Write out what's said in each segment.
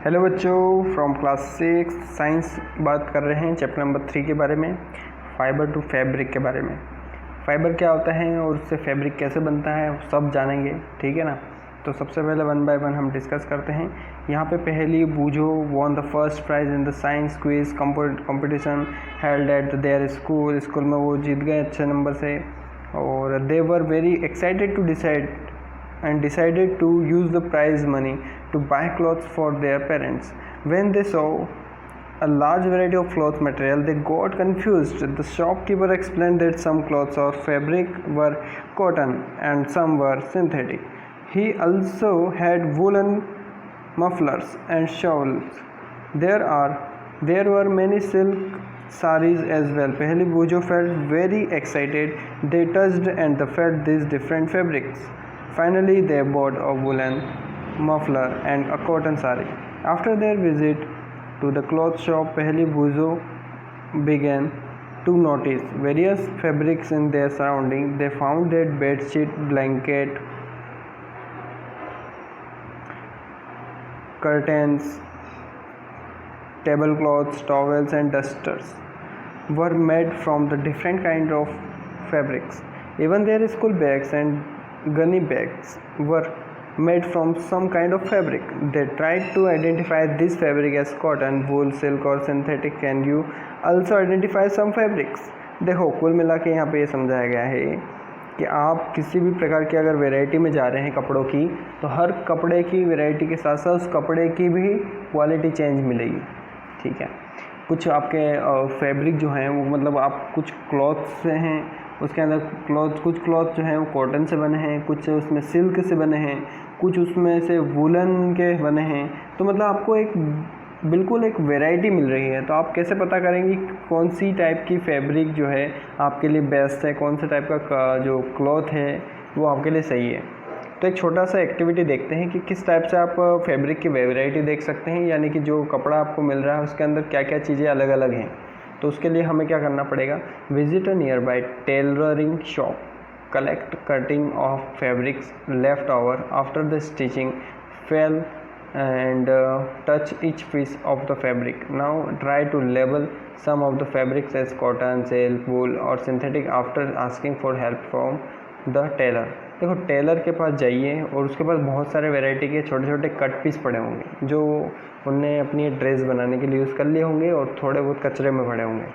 Hello बच्चों, from class 6 science बात कर रहे हैं चैप्टर नंबर 3 के बारे में, फाइबर टू फैब्रिक के बारे में। फाइबर क्या होता है और उससे फैब्रिक कैसे बनता है सब जानेंगे, ठीक है ना। तो सबसे पहले वन बाय वन हम डिस्कस करते हैं। यहाँ पे पहली Boojho won the first prize in the science quiz competition held at their school में वो जीत गए अच्छे नंबर से, और they were very excited to decided to use the prize money to buy clothes for their parents. When they saw a large variety of cloth material, they got confused. The shopkeeper explained that some clothes or fabric were cotton and some were synthetic. He also had woolen mufflers and shawls. There were many silk saris as well. Pehli Bujo felt very excited. They touched and felt these different fabrics. Finally, they bought a woolen muffler and a cotton sari. After their visit to the cloth shop, Pehli Buzo began to notice various fabrics in their surroundings. They found that bed sheet, blanket, curtains, tablecloths, towels, and dusters were made from the different kind of fabrics. Even their school bags and gunny bags were made from some kind of fabric. They tried to identify this fabric as cotton, wool, silk or synthetic. Can you also identify some fabrics? देखो, कुल मिला के यहाँ पे ये समझाया गया है कि आप किसी भी प्रकार की अगर वैरायटी में जा रहे हैं कपड़ों की, तो हर कपड़े की वैरायटी के साथ साथ उस कपड़े की भी क्वालिटी चेंज मिलेगी, ठीक है। कुछ आपके फैब्रिक जो हैं वो मतलब आप कुछ क्लॉथ से हैं, उसके अंदर कुछ क्लॉथ जो हैं वो कॉटन से बने हैं, कुछ उसमें सिल्क से बने हैं, कुछ उसमें से वूलन के बने हैं। तो मतलब आपको बिल्कुल एक वैरायटी मिल रही है। तो आप कैसे पता करेंगे कौन सी टाइप की फैब्रिक जो है आपके लिए बेस्ट है, कौन से टाइप का जो क्लॉथ है वो आपके लिए सही है। तो एक छोटा सा एक्टिविटी देखते हैं कि किस टाइप से आप फैब्रिक की वैरायटी देख सकते हैं, यानी कि जो कपड़ा आपको मिल रहा है उसके अंदर क्या क्या चीज़ें अलग अलग हैं। तो उसके लिए हमें क्या करना पड़ेगा, visit a near by tailoring shop, collect cutting of fabrics left over after the stitching fail and touch each piece of the fabric. Now try to label some of the fabrics as cotton, silk, wool or synthetic after asking for help from the tailor. देखो, Taylor के पास जाइए और उसके पास बहुत सारे variety के छोटे छोटे कट पीस पड़े होंगे जो उनने अपनी ड्रेस बनाने के लिए यूज़ कर लिए होंगे और थोड़े बहुत कचरे में पड़े होंगे।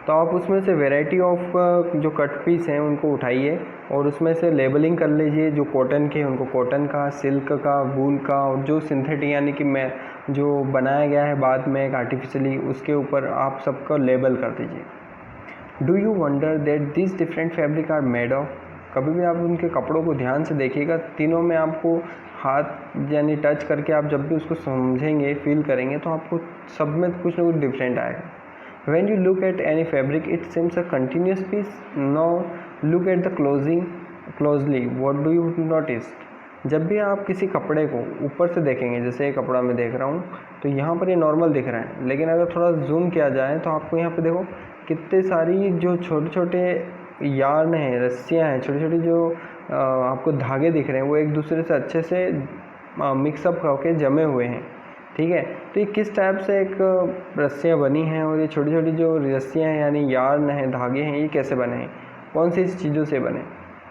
तो आप उसमें से वैरायटी ऑफ जो कट पीस हैं उनको उठाइए और उसमें से लेबलिंग कर लीजिए। जो कॉटन के उनको कॉटन का, सिल्क का, वूल का, और जो सिंथेटिक यानी कि मैं जो बनाया गया है बाद में एक आर्टिफिशियली, उसके ऊपर आप सबका लेबल कर दीजिए। Do you wonder that this different fabric are made of? कभी भी आप उनके कपड़ों को ध्यान से देखिएगा, तीनों में आपको हाथ यानी टच करके आप जब भी उसको समझेंगे, फील करेंगे, तो आपको सब में कुछ ना कुछ डिफरेंट आएगा। When you look at any fabric, it seems a continuous piece. Now look at the closely. What do you notice? जब भी आप किसी कपड़े को ऊपर से देखेंगे, जैसे ये कपड़ा मैं देख रहा हूँ, तो यहाँ पर ये नॉर्मल दिख रहा है, लेकिन अगर थोड़ा जूम किया जाए तो आपको यहाँ पे देखो कितने सारी जो छोटे छोटे यार्न हैं, रस्सियाँ हैं, छोटी छोटी जो आपको धागे दिख रहे हैं वो एक दूसरे से अच्छे से मिक्सअप होकर जमे हुए हैं, ठीक है। तो ये किस टाइप से एक रस्सियाँ बनी हैं और ये छोटी छोटी जो रस्सियाँ हैं यानी यार्न हैं, धागे हैं, ये कैसे बने हैं, कौन सी चीज़ों से बने,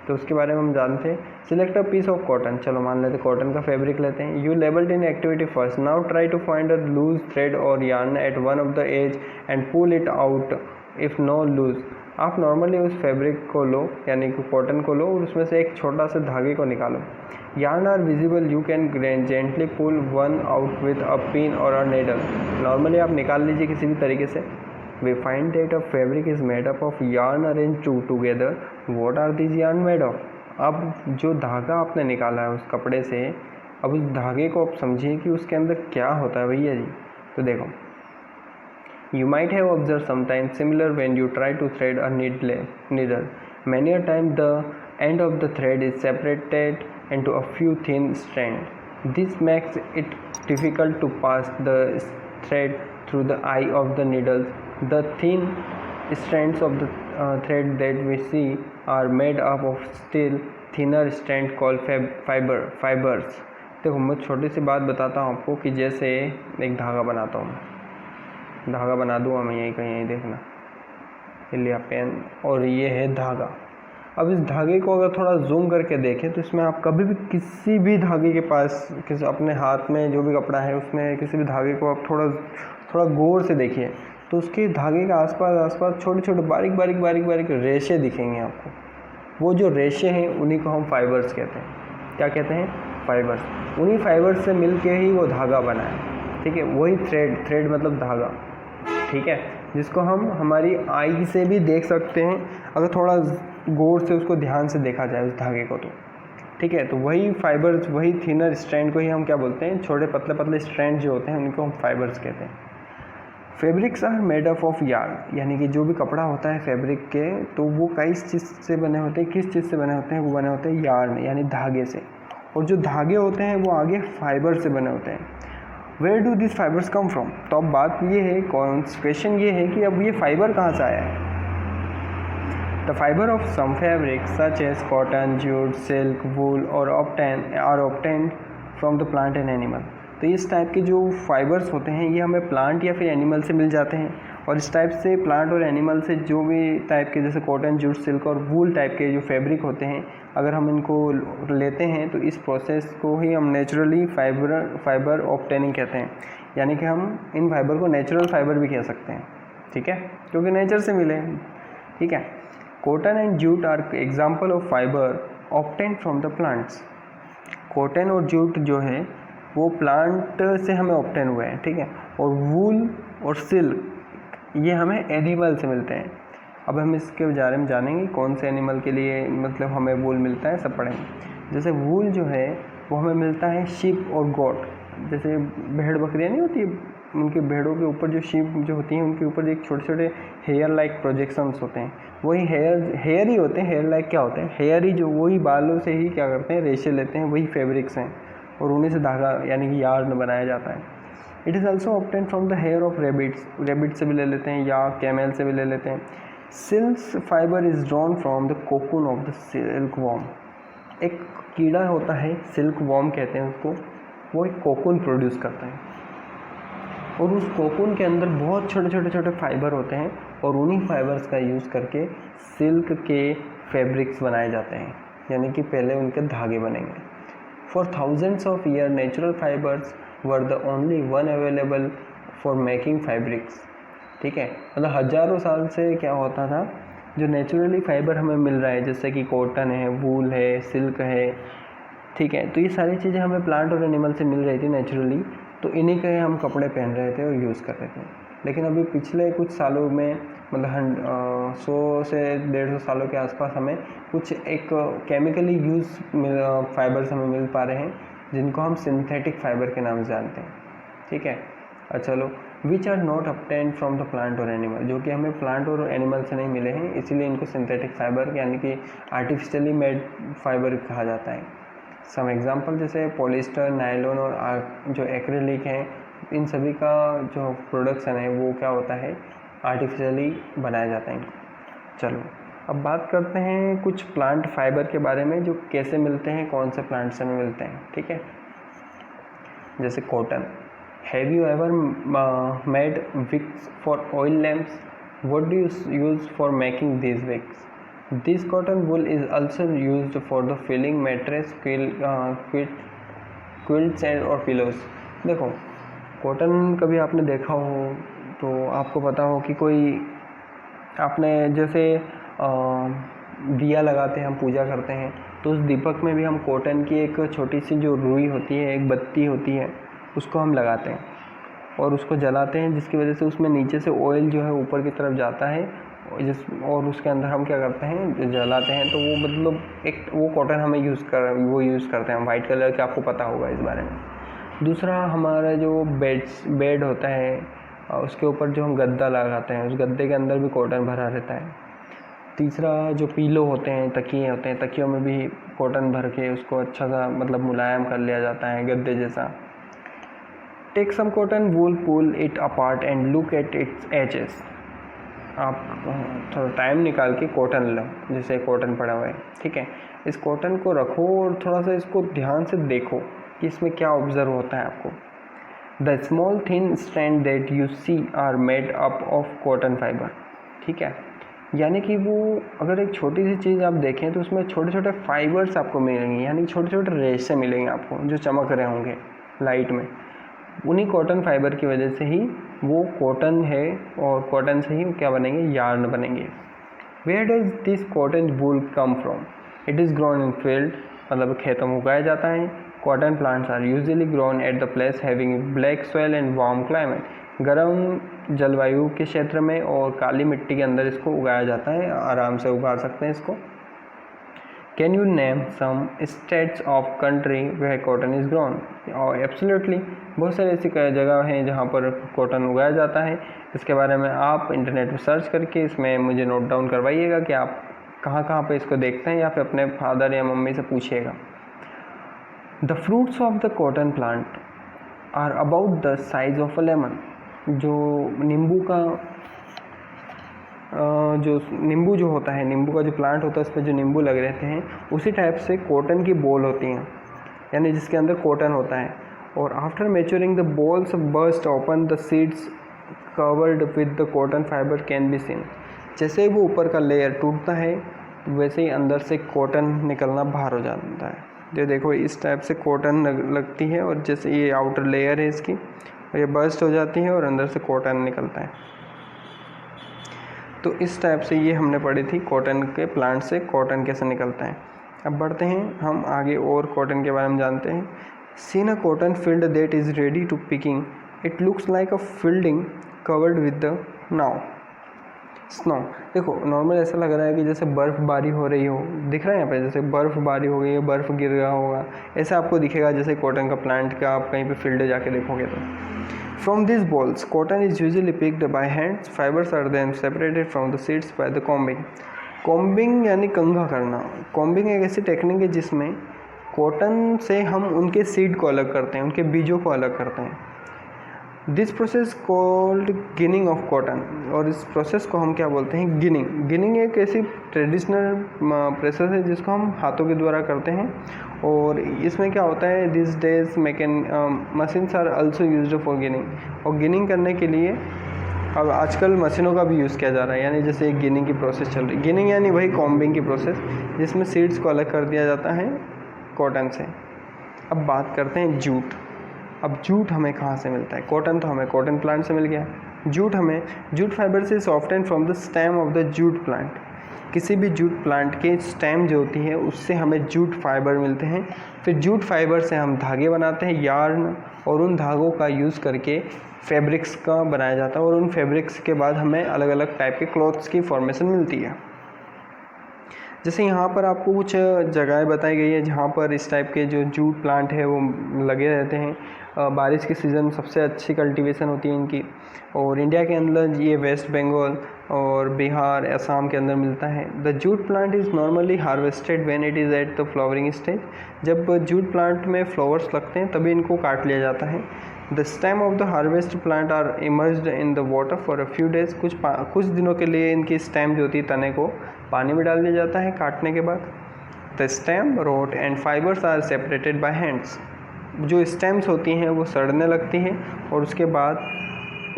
तो उसके बारे में हम जानते हैं। Select a piece of cotton, चलो मान लेते कॉटन का फैब्रिक लेते हैं। You labelled in activity first, now try to find a loose thread or yarn at one of the edge and pull it out if no loose. आप normally उस fabric को लो यानी कि कॉटन को लो और उसमें से एक छोटा सा धागे को निकालो। Yarn are visible, you can gently pull one out with a pin or a needle. Normally आप निकाल लीजिए किसी भी तरीके से। We find that a fabric is made up of yarn arranged together. What are these yarn made of? अब जो धागा आपने निकाला है उस कपड़े से, अब उस धागे को आप समझिए कि उसके अंदर क्या होता है भैया जी। तो देखो, you might have observed sometimes similar when you try to thread a needle. Many a time the end of the thread is separated into a few thin strands. This makes it difficult to pass the thread through the eye of the needle. The thin strands of the thread that we see are made up of still thinner strands called fibers. देखो मैं छोटी सी बात बताता हूँ आपको कि जैसे एक धागा बनाता हूँ, धागा बना दूँगा मैं यहीं कहीं, यहीं देखना, ये लिया पेन और ये है धागा। अब इस धागे को अगर थोड़ा जूम करके देखें तो इसमें आप कभी भी किसी भी धागे के पास, किसी अपने हाथ में जो भी कपड़ा है उसमें किसी भी धागे को आप थोड़ा गौर से देखिए तो उसके धागे के आसपास छोटे छोटे बारीक बारीक बारीक बारीक रेशे दिखेंगे आपको। वो जो रेशे हैं उन्हीं को हम फाइबर्स कहते हैं। क्या कहते हैं? फाइबर्स। उन्हीं फाइबर्स से मिल के ही वो धागा बना है, ठीक है। वही थ्रेड मतलब धागा, ठीक है, जिसको हम हमारी आई से भी देख सकते हैं अगर थोड़ा गौर से उसको ध्यान से देखा जाए उस धागे को, तो ठीक है। तो वही फाइबर्स, वही थिनर स्ट्रैंड को ही हम क्या बोलते हैं, छोटे पतले पतले स्ट्रैंड जो होते हैं उनको हम फाइबर्स कहते हैं। Fabrics are made up of yarn, यानी कि जो भी कपड़ा होता है फैब्रिक के, तो वो किस चीज़ से बने होते हैं, किस चीज़ से बने होते हैं, वो बने होते हैं यार्न यानी धागे से। और जो धागे होते हैं वो आगे फाइबर से बने होते हैं। Where do this fibres come from? तो अब बात ये है, क्वेश्चन ये है कि अब ये फाइबर कहाँ से आया है। The fibre of some fabrics such as cotton, jute, silk, wool are obtained from the plant and animal. तो इस टाइप के जो फाइबर्स होते हैं ये हमें प्लांट या फिर एनिमल से मिल जाते हैं। और इस टाइप से प्लांट और एनिमल से जो भी टाइप के जैसे कॉटन, जूट, सिल्क और वूल टाइप के जो फैब्रिक होते हैं, अगर हम इनको लेते हैं तो इस प्रोसेस को ही हम नेचुरली फाइबर ऑब्टेनिंग कहते हैं। यानी कि हम इन फाइबर को नेचुरल फाइबर भी कह सकते हैं, ठीक है, क्योंकि नेचर से मिले हैं, ठीक है। Cotton and jute are example of fibre obtain from the plants. Cotton और जूट जो है वो प्लांट से हमें ऑब्टेन हुए हैं, ठीक है। और वूल और सिल्क ये हमें एनिमल से मिलते हैं। अब हम इसके बारे में जानेंगे कौन से एनिमल के लिए मतलब हमें वूल मिलता है, सब पढ़ेंगे। जैसे वूल जो है वो हमें मिलता है शीप और गोट। जैसे भेड़ बकरियाँ नहीं होती, उनके भेड़ों के ऊपर जो शीप जो होती हैं उनके ऊपर एक छोटे छोटे हेयर लाइक प्रोजेक्शंस होते हैं, वही हेयर ही होते हैं। हेयर लाइक क्या होते हैं? हेयर ही, जो वही बालों से ही क्या करते हैं, रेशे लेते हैं, वही फैब्रिक्स हैं और उन्हीं से धागा यानी कि यार्न बनाया जाता है। It is also obtain from the hair of rabbits, rabbit से भी ले लेते हैं या कैमल से भी ले लेते हैं। Silk fibre is drawn from the cocoon of the silk worm. एक कीड़ा होता है, सिल्क वॉर्म कहते हैं उसको, वो एक कोकून प्रोड्यूस करता है और उस कोकून के अंदर बहुत छोटे छोटे छोटे फाइबर होते हैं और उन्हीं फाइबर्स का यूज़ करके सिल्क के फैब्रिक्स बनाए जाते हैं, यानी कि पहले उनके धागे बनेंगे। For thousands of years, natural fibers were the only one available for making fabrics. ठीक है, मतलब हजारों साल से क्या होता था, जो नेचुरली फाइबर हमें मिल रहा है जैसे कि कॉटन है, वूल है, सिल्क है, ठीक है, तो ये सारी चीज़ें हमें प्लांट और एनिमल से मिल रही थी नेचुरली, तो इन्हीं के हम कपड़े पहन रहे थे और यूज़ कर रहे थे। लेकिन अभी पिछले कुछ सालों में मतलब 100 से 150 सालों के आसपास हमें कुछ एक केमिकली यूज फाइबर्स हमें मिल पा रहे हैं जिनको हम सिंथेटिक फाइबर के नाम से जानते हैं, ठीक है। अच्छा चलो, which are not obtained from the plant और एनिमल, जो कि हमें प्लांट और एनिमल से नहीं मिले हैं, इसीलिए इनको सिंथेटिक फाइबर यानी कि आर्टिफिशियली मेड फाइबर कहा जाता है। सम एग्जांपल जैसे पॉलिस्टर, नायलॉन और जो एक्रिलिक हैं, इन सभी का जो प्रोडक्शन है वो क्या होता है, आर्टिफिशियली बनाया जाता है इनको। चलो अब बात करते हैं कुछ प्लांट फाइबर के बारे में जो कैसे मिलते हैं, कौन से प्लांट से मिलते हैं, ठीक है। जैसे cotton, have you ever made wicks for oil lamps? What do you use for making this wicks? This cotton wool is also used for the filling mattress, quilts and और पिलोज। देखो cotton कभी आपने देखा हो तो आपको पता हो कि कोई आपने जैसे दिया लगाते हैं, हम पूजा करते हैं, तो उस दीपक में भी हम कॉटन की एक छोटी सी जो रुई होती है, एक बत्ती होती है, उसको हम लगाते हैं और उसको जलाते हैं, जिसकी वजह से उसमें नीचे से ऑयल जो है ऊपर की तरफ जाता है और उसके अंदर हम क्या करते हैं, जलाते हैं, तो वो मतलब एक वो कॉटन हमें यूज़ करते हैं, वाइट कलर के, आपको पता होगा इस बारे में। दूसरा हमारा जो बेड होता है, उसके ऊपर जो हम गद्दा लगाते हैं, उस गद्दे के अंदर भी कॉटन भरा रहता है। तीसरा जो पीलो होते हैं, तकिए होते हैं, तकियों में भी कॉटन भर के उसको अच्छा सा मतलब मुलायम कर लिया जाता है गद्दे जैसा। Take some cotton wool, pull it apart and look at its edges. आप थोड़ा टाइम निकाल के कॉटन लो, जैसे कॉटन पड़ा हुआ है, ठीक है, इस कॉटन को रखो और थोड़ा सा इसको ध्यान से देखो इसमें क्या ऑब्जर्व होता है आपको, the small thin strand that you see are made up of cotton fibre. ठीक है, यानी कि वो अगर एक छोटी सी चीज़ आप देखें तो उसमें छोटे छोटे फाइबर्स आपको मिलेंगे, यानी छोटे छोटे रेशे मिलेंगे आपको जो चमक रहे होंगे लाइट में। उन्हीं कॉटन फाइबर की वजह से ही वो कॉटन है और कॉटन से ही क्या बनेंगे, यार्न बनेंगे। Where does this cotton wool come from, it is grown in field, मतलब खेतों में उगाया जाता है। Cotton plants are usually grown at the place having black soil and warm climate, गर्म जलवायु के क्षेत्र में और काली मिट्टी के अंदर इसको उगाया जाता है, आराम से उगा सकते हैं इसको। Can you name some states of country where cotton is grown, और एब्सोल्युटली बहुत सारी ऐसी जगह हैं जहाँ पर कॉटन उगाया जाता है। इसके बारे में आप इंटरनेट पर सर्च करके इसमें मुझे नोट डाउन करवाइएगा कि आप कहाँ कहाँ पे इसको देखते हैं, या फिर अपने फादर या मम्मी से पूछिएगा। The fruits of the cotton plant are about the size of a lemon, जो नींबू जो होता है, नींबू का जो प्लांट होता है उस पर जो नींबू लगे रहते हैं, उसी टाइप से कॉटन की बॉल होती हैं, यानी जिसके अंदर कॉटन होता है। और after maturing the balls burst open, the seeds covered with the cotton fibre can be seen. जैसे ही वो ऊपर का लेयर टूटता है वैसे ही अंदर से कॉटन निकलना बाहर हो जाता है। ये देखो इस टाइप से कॉटन लगती है, और जैसे ये आउटर लेयर है इसकी, और ये बर्स्ट हो जाती है और अंदर से कॉटन निकलता है। तो इस टाइप से ये हमने पढ़ी थी कॉटन के प्लांट से कॉटन कैसे निकलता है। अब बढ़ते हैं हम आगे और कॉटन के बारे में जानते हैं। Seen a cotton field that is ready to picking, it looks like a fielding covered with the snow. देखो नॉर्मल ऐसा लग रहा है कि जैसे बर्फ़बारी हो रही हो, दिख रहा है यहाँ पे जैसे बर्फ़बारी हो गई है, बर्फ़ गिर रहा होगा, ऐसा आपको दिखेगा जैसे कॉटन का प्लांट का आप कहीं पे फील्ड जाके देखोगे तो। From this balls cotton is usually picked by hands, fibres are then separated from the seeds by the combing. Combing यानी कंघा करना। कॉम्बिंग एक ऐसी टेक्निक है जिसमें कॉटन से हम उनके सीड को अलग करते हैं, उनके बीजों को अलग करते हैं। This process called ginning of cotton, और इस प्रोसेस को हम क्या बोलते हैं, गिनिंग। गिनिंग एक ऐसी ट्रेडिशनल प्रोसेस है जिसको हम हाथों के द्वारा करते हैं, और इसमें क्या होता है, this days machines are also used for ginning. और गिनिंग करने के लिए अब आजकल मशीनों का भी यूज़ किया जा रहा है, यानी जैसे एक गिनिंग की प्रोसेस चल रही है। गिनिंग यानी वही कॉम्बिंग की प्रोसेस जिसमें सीड्स को अलग कर दिया जाता है कॉटन से। अब बात करते हैं जूट। अब जूट हमें कहाँ से मिलता है, कॉटन तो हमें कॉटन प्लांट से मिल गया, जूट फाइबर से often from the stem of the jute plant. किसी भी जूट प्लांट के स्टेम जो होती है उससे हमें जूट फाइबर मिलते हैं। फिर जूट फाइबर से हम धागे बनाते हैं, यार्न, और उन धागों का यूज़ करके फैब्रिक्स का बनाया जाता है, और उन फैब्रिक्स के बाद हमें अलग अलग टाइप के क्लॉथ्स की फॉर्मेशन मिलती है। जैसे यहाँ पर आपको कुछ जगहें बताई गई है जहाँ पर इस टाइप के जो जूट प्लांट है वो लगे रहते हैं। बारिश के सीज़न सबसे अच्छी कल्टीवेशन होती है इनकी, और इंडिया के अंदर ये वेस्ट बंगाल और बिहार, असम के अंदर मिलता है। The jute plant is normally harvested when it is at the flowering stage. जब जूट प्लांट में फ्लावर्स लगते हैं तभी इनको काट लिया जाता है। The stem of the harvest plant are emerged in the water for a few days. कुछ दिनों के लिए इनकी स्टेम जो होती है, तने को पानी में डाल दिया जाता है काटने के बाद। The stem, root and fibres are separated by hands. जो स्टेम्स होती हैं वो सड़ने लगती हैं, और उसके बाद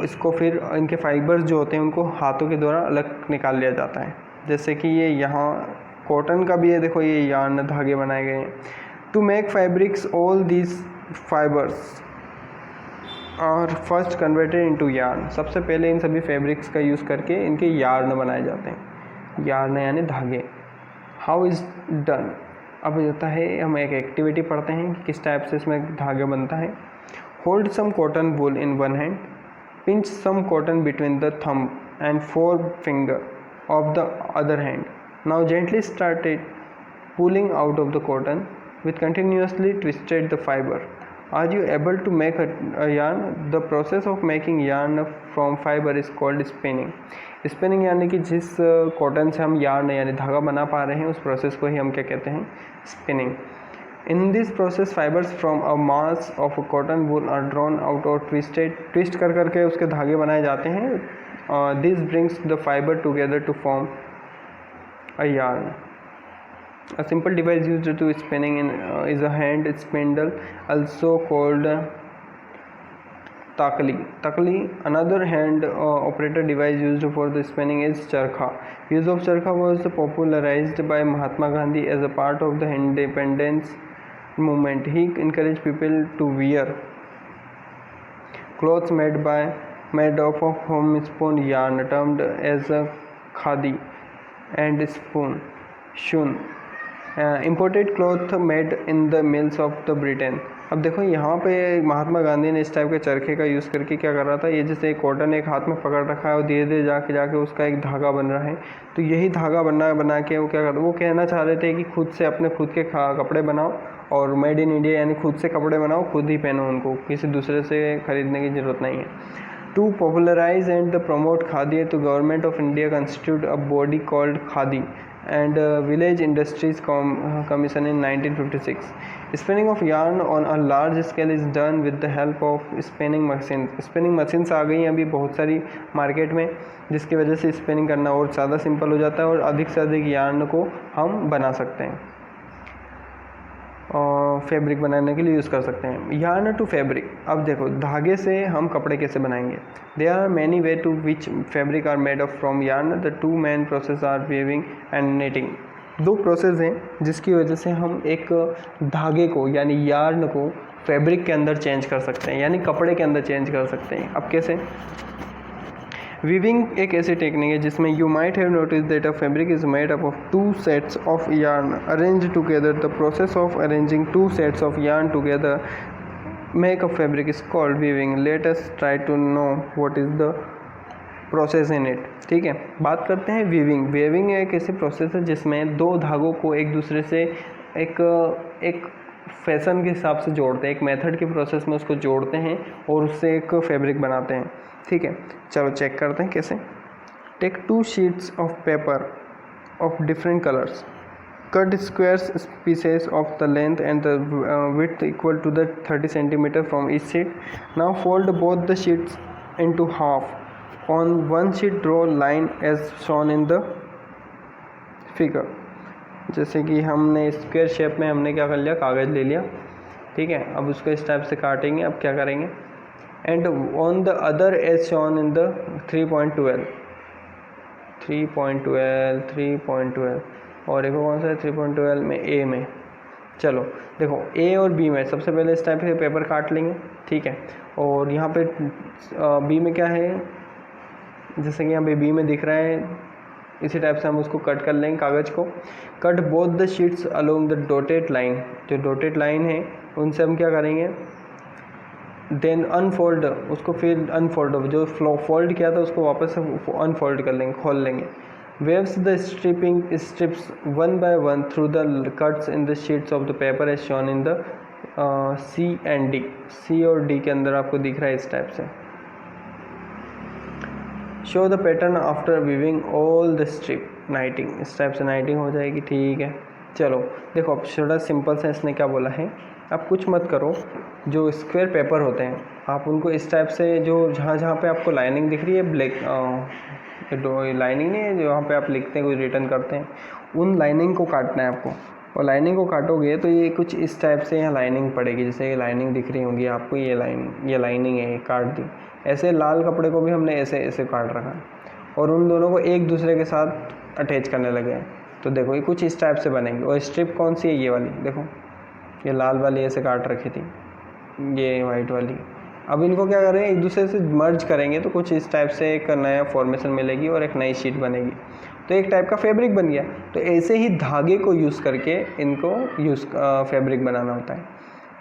इसको फिर इनके फाइबर्स जो होते हैं उनको हाथों के द्वारा अलग निकाल लिया जाता है। जैसे कि ये यहाँ कॉटन का भी है, देखो ये यार्न धागे बनाए गए हैं। To make fabrics all these fibres are first converted into yarn. सबसे पहले इन सभी फैब्रिक्स का यूज़ करके इनके यार्न बनाए जाते हैं। यार्न यानी धागे। How is done. अब होता है, हम एक एक्टिविटी पढ़ते हैं कि किस टाइप से इसमें धागे बनता है। Hold some cotton wool in one hand, pinch some cotton between the thumb and forefinger of the other hand. Now gently start it pulling out of the cotton with continuously twisted the fiber. Are you able to make a yarn? The process of making yarn from fiber is called spinning. Spinning यानी कि जिस cotton से हम yarn यानी धागा बना पा रहे हैं उस प्रोसेस को ही हम क्या कहते हैं, spinning. In this process fibers from a mass of cotton wool are drawn out or twisted. Twist कर करके उसके धागे बनाए जाते हैं। This brings the fiber together to form a yarn. A simple device used to spinning is a hand spindle, also called takli. Another hand operated device used for the spinning is charkha. Use of charkha was popularized by Mahatma Gandhi as a part of the independence movement. He encouraged people to wear clothes made of homespun yarn termed as a khadi and shun. Imported cloth made in the mills of the Britain. अब देखो यहाँ पे महात्मा गांधी ने इस type के चरखे का use करके क्या कर रहा था, ये जैसे कॉटन एक हाथ में पकड़ रखा है और धीरे धीरे जाके उसका एक धागा बन रहा है. तो यही धागा बना के वो क्या करता, वो कहना चाह रहे थे कि खुद से अपने खुद के कपड़े बनाओ और मेड इन इंडिया, यानी खुद से कपड़े बनाओ, खुद ही पहनो, उनको किसी दूसरे से खरीदने की ज़रूरत नहीं है. To popularise and promote khadi, तो government of India constitute a body called khadi and Village Industries Commission in 1956. Spinning of yarn on a large scale is done with the help of spinning machines. Spinning machines आ गई हैं अभी बहुत सारी market में, जिसकी वजह से स्पिनिंग करना और ज़्यादा सिंपल हो जाता है और अधिक से अधिक यार्न को हम बना सकते हैं, फैब्रिक बनाने के लिए यूज़ कर सकते हैं. Yarn to fabric. अब देखो धागे से हम कपड़े कैसे बनाएंगे. There are many way to which fabric are made of from yarn. The two main process are weaving and knitting. दो प्रोसेस हैं जिसकी वजह से हम एक धागे को यानी यार्न को फैब्रिक के अंदर चेंज कर सकते हैं, यानी कपड़े के अंदर चेंज कर सकते हैं. अब कैसे? वीविंग एक ऐसी टेक्निक है जिसमें you might have notice that a fabric is made up of two sets of yarn arranged together. The process of arranging two sets of yarn together make a fabric is called weaving. Let us try to know what is the process in it. ठीक है, बात करते हैं weaving. Weaving एक ऐसी process है जिसमें दो धागों को एक दूसरे से एक फैशन के हिसाब से जोड़ते हैं, एक मेथड के प्रोसेस में उसको जोड़ते हैं और उससे एक फैब्रिक बनाते हैं. ठीक है, चलो चेक करते हैं कैसे. Take two sheets of paper of different colours. Cut squares pieces of the length and the width equal to the 30 centimetre from each sheet. Now fold both the sheets into half. On one sheet draw line as shown in the figure. जैसे कि हमने square shape में हमने क्या कर लिया, कागज़ ले लिया. ठीक है, अब उसको इस टाइप से काटेंगे. अब क्या करेंगे, and on the other as shown in the 3.12 और एक कौन सा है 3.12 में ए में. चलो देखो ए और बी में सबसे पहले इस टाइप से पेपर काट लेंगे. ठीक है, और यहाँ पे बी में क्या है, जैसे कि यहाँ पे बी में दिख रहा है, इसी टाइप से हम उसको कट कर लेंगे कागज़ को. Cut both the sheets along the dotted line. जो डॉटेड लाइन है उनसे हम क्या करेंगे, देन अनफोल्ड, उसको फिर अनफोल्ड, जो फोल्ड किया था उसको वापस अनफोल्ड कर लेंगे, खोल लेंगे. Weave the strips one by one through the cuts in the sheets of the paper as shown in the C and D. C और डी के अंदर आपको दिख रहा है इस टाइप से. Show the pattern after weaving all the strip. नाइटिंग, इस टाइप से नाइटिंग हो जाएगी. ठीक है, चलो देखो अब थोड़ा सिंपल से इसने क्या बोला है. आप कुछ मत करो, जो स्क्वायर पेपर होते हैं आप उनको इस टाइप से, जो जहाँ पे आपको लाइनिंग दिख रही है ब्लैक, लाइनिंग नहीं है, जो वहाँ पे आप लिखते हैं, कोई रिटर्न करते हैं, उन लाइनिंग को काटना है आपको. और लाइनिंग को काटोगे तो ये कुछ इस टाइप से यहाँ लाइनिंग पड़ेगी. जैसे ये लाइनिंग दिख रही होगी आपको, ये लाइनिंग है, ये काट दी. ऐसे लाल कपड़े को भी हमने ऐसे काट रखा है और उन दोनों को एक दूसरे के साथ अटैच करने लगे हैं. तो देखो ये कुछ इस टाइप से बनेंगे. और स्ट्रिप कौन सी है, ये वाली देखो, ये लाल वाली ऐसे काट रखी थी, ये वाइट वाली. अब इनको क्या करें, एक दूसरे से मर्ज करेंगे तो कुछ इस टाइप से एक नया फॉर्मेशन मिलेगी और एक नई शीट बनेगी. तो एक टाइप का फैब्रिक बन गया. तो ऐसे ही धागे को यूज़ करके इनको फैब्रिक बनाना होता है.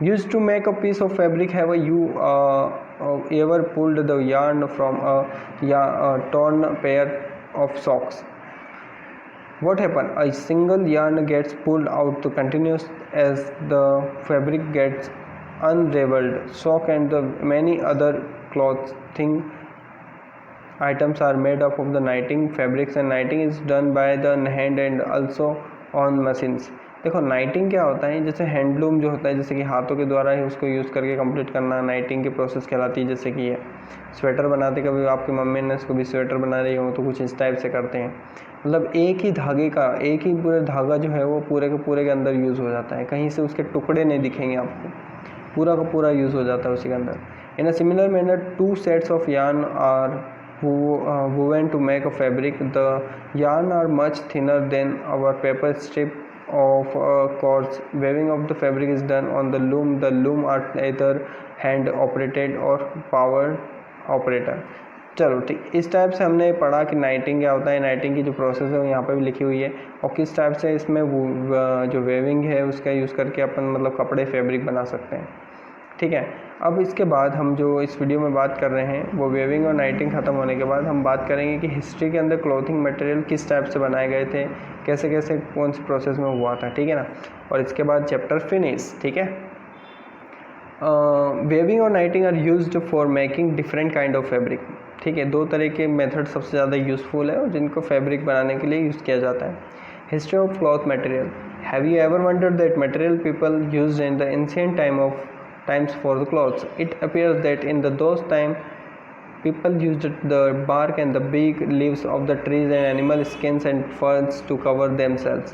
Use to make a piece of fabric have you ever pulled the yarn from a torn pair of socks. What happen? A single yarn gets pulled out to continuous as the fabric gets unraveled. Sock and the many other clothing items are made up of the knitting fabrics, and knitting is done by the hand and also on machines. देखो नाइटिंग क्या होता है, जैसे handloom जो होता है, जैसे कि हाथों के द्वारा ही उसको यूज़ करके कंप्लीट करना, नाइटिंग की प्रोसेस कहलाती है। जैसे कि ये स्वेटर बनाते, कभी आपकी मम्मी ने इसको भी स्वेटर बना रही हो तो कुछ इस टाइप से करते हैं। मतलब एक ही धागे का, एक ही पूरा धागा जो है वो पूरे के अंदर यूज़ हो जाता है, कहीं से उसके टुकड़े नहीं दिखेंगे आपको, पूरा का पूरा यूज़ हो जाता है उसी के अंदर। In a similar manner 2 sets of yarn are woven to make a fabric. The yarn are much thinner than our paper strip of cords. Weaving of the fabric is done on the loom. The loom are either hand operated or power operator. चलो ठीक, इस type से हमने पढ़ा कि नाइटिंग क्या होता है, नाइटिंग की जो प्रोसेस है वो यहाँ पे भी लिखी हुई है, और किस टाइप से इसमें जो वेविंग है उसका यूज़ करके अपन मतलब कपड़े फैब्रिक बना सकते हैं। ठीक है, अब इसके बाद हम जो इस वीडियो में बात कर रहे हैं वो वेविंग और नाइटिंग ख़त्म होने के बाद हम बात करेंगे कि हिस्ट्री के अंदर क्लॉथिंग मटेरियल किस टाइप से बनाए गए थे, कैसे कैसे कौन सी प्रोसेस में हुआ था। ठीक है ना, और इसके बाद चैप्टर फिनिश। ठीक है, वेविंग और knitting are used for making different kind of fabric. ठीक है, दो तरह के मेथड सबसे ज़्यादा यूज़फुल है और जिनको फैब्रिक बनाने के लिए यूज़ किया जाता है। History of cloth material. Have you ever wondered that material people used in the ancient times for the clothes? It appears that in those time people used the bark and the big leaves of the trees and animal skins and furs to cover themselves.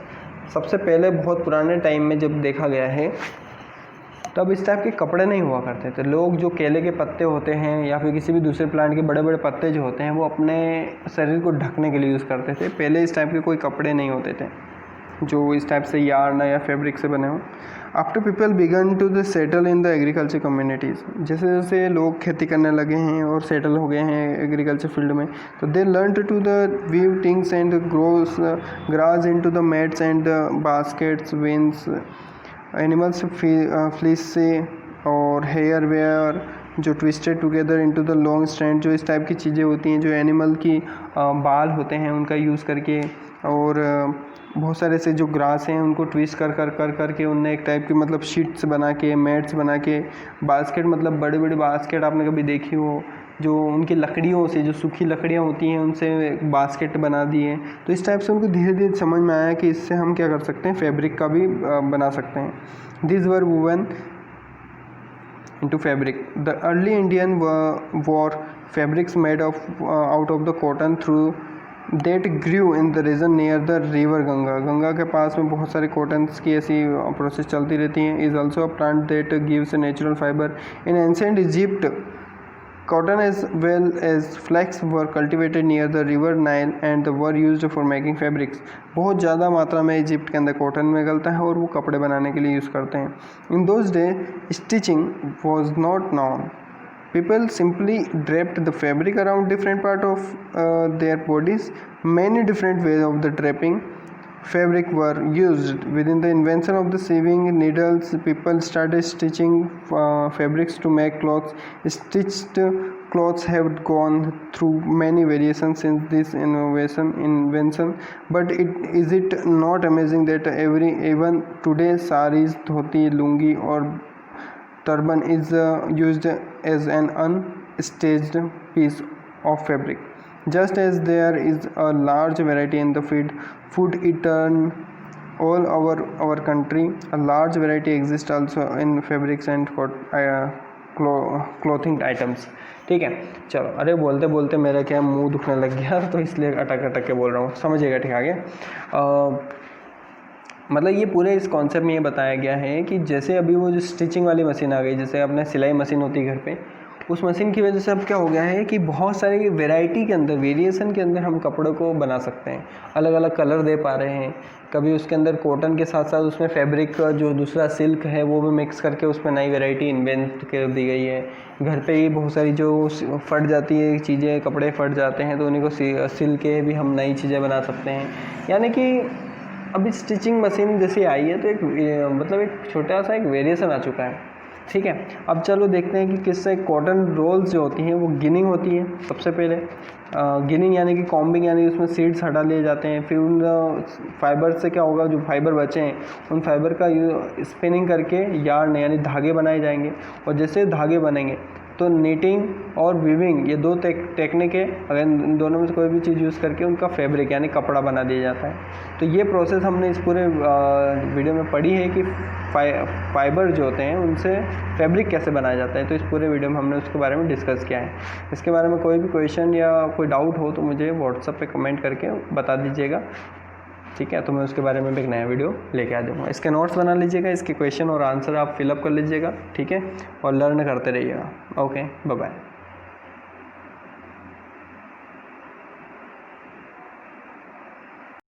सबसे पहले बहुत पुराने time में जब देखा गया है तब इस टाइप के कपड़े नहीं हुआ करते थे। लोग जो केले के पत्ते होते हैं या फिर किसी भी दूसरे प्लांट के बड़े बड़े पत्ते जो होते हैं वो अपने शरीर को ढकने के लिए यूज़ करते थे। पहले इस टाइप के कोई कपड़े नहीं होते थे जो इस टाइप से यार्न या फैब्रिक से बने हों। After people begin to the settle in the agriculture communities, जैसे जैसे लोग खेती करने लगे हैं और सेटल हो गए हैं एग्रीकल्चर फील्ड में, तो they learn to the weave things and grows grass in to the mats and baskets, vines, animals fleece से और हेयर वेयर जो twisted together into the long strand, जो इस टाइप की चीज़ें होती हैं जो एनिमल की बाल होते हैं उनका यूज़ करके, और बहुत सारे से जो ग्रास हैं उनको ट्विस्ट कर के उनने एक टाइप की मतलब शीट्स बना के, मैट्स बना के, बास्केट मतलब बड़ी बड़ी बास्केट आपने कभी देखी हो जो उनकी लकड़ियों से, जो सूखी लकड़ियाँ होती हैं उनसे बास्केट बना दिए। तो इस टाइप से उनको धीरे धीरे समझ में आया कि इससे हम क्या कर सकते हैं, फैब्रिक का भी बना सकते हैं। This were woven into fabric. The early Indian wore fabrics made out of the cotton through that grew in the region near the river Ganga. Ganga के पास में बहुत सारे कॉटन्स की ऐसी प्रोसेस चलती रहती हैं। Is also a plant that gives a natural fiber. In ancient Egypt, cotton as well as flax were cultivated near the river Nile and were used for making fabrics. बहुत ज़्यादा मात्रा में Egypt के अंदर cotton निकलता है और वो कपड़े बनाने के लिए यूज़ करते हैं। In those days stitching was not known. People simply draped the fabric around different part of their bodies. Many different ways of the draping fabric were used. Within the invention of the sewing needles, people started stitching fabrics to make clothes. Stitched clothes have gone through many variations since this invention. But is it not amazing that even today saris, dhoti, lungi or turban is used as an unstitched piece of fabric? Just as there is a large variety in the food eaten all over our country, a large variety exists also in fabrics and clothing items. ठीक है, चलो, अरे बोलते बोलते मेरा क्या मुंह दुखने लग गया तो इसलिए अटक के बोल रहा हूँ, समझिएगा। ठीक आगे मतलब ये पूरे इस कॉन्सेप्ट में ये बताया गया है कि जैसे अभी वो जो स्टिचिंग वाली मशीन आ गई, जैसे अपने सिलाई मशीन होती है घर पे, उस मशीन की वजह से अब क्या हो गया है कि बहुत सारी वैरायटी के अंदर, वेरिएशन के अंदर हम कपड़ों को बना सकते हैं, अलग अलग कलर दे पा रहे हैं। कभी उसके अंदर कॉटन के साथ साथ उसमें फैब्रिक का जो दूसरा सिल्क है वो भी मिक्स करके उसमें नई वैरायटी इन्वेंट कर दी गई है। घर पे ही बहुत सारी जो फट जाती है चीज़ें, कपड़े फट जाते हैं तो उन्हीं को सिल के भी हम नई चीज़ें बना सकते हैं। यानी कि अभी स्टिचिंग मशीन जैसी आई है तो एक मतलब एक छोटा सा एक वेरिएशन आ चुका है। ठीक है, अब चलो देखते हैं कि किससे कॉटन रोल्स जो होती हैं वो गिनिंग होती है। सबसे पहले गिनिंग यानी कि कॉम्बिंग, यानी उसमें सीड्स हटा लिए जाते हैं। फिर उन फाइबर से क्या होगा, जो फाइबर बचे हैं उन फाइबर का स्पिनिंग करके यार्न यानी धागे बनाए जाएंगे, और जैसे धागे बनेंगे तो नीटिंग और वीविंग ये दो टेक्निक है, अगर इन दोनों में से कोई भी चीज़ यूज़ करके उनका फैब्रिक यानी कपड़ा बना दिया जाता है। तो ये प्रोसेस हमने इस पूरे वीडियो में पढ़ी है कि फाइबर जो होते हैं उनसे फैब्रिक कैसे बनाया जाता है। तो इस पूरे वीडियो में हमने उसके बारे में डिस्कस किया है। इसके बारे में कोई भी क्वेश्चन या कोई डाउट हो तो मुझे व्हाट्सएप पे कमेंट करके बता दीजिएगा, ठीक है। तो मैं उसके बारे में भी एक नया वीडियो लेके आ जाऊँगा। इसके नोट्स बना लीजिएगा, इसके क्वेश्चन और आंसर आप फिलअप कर लीजिएगा, ठीक है, और लर्न करते रहिएगा। Okay, bye bye.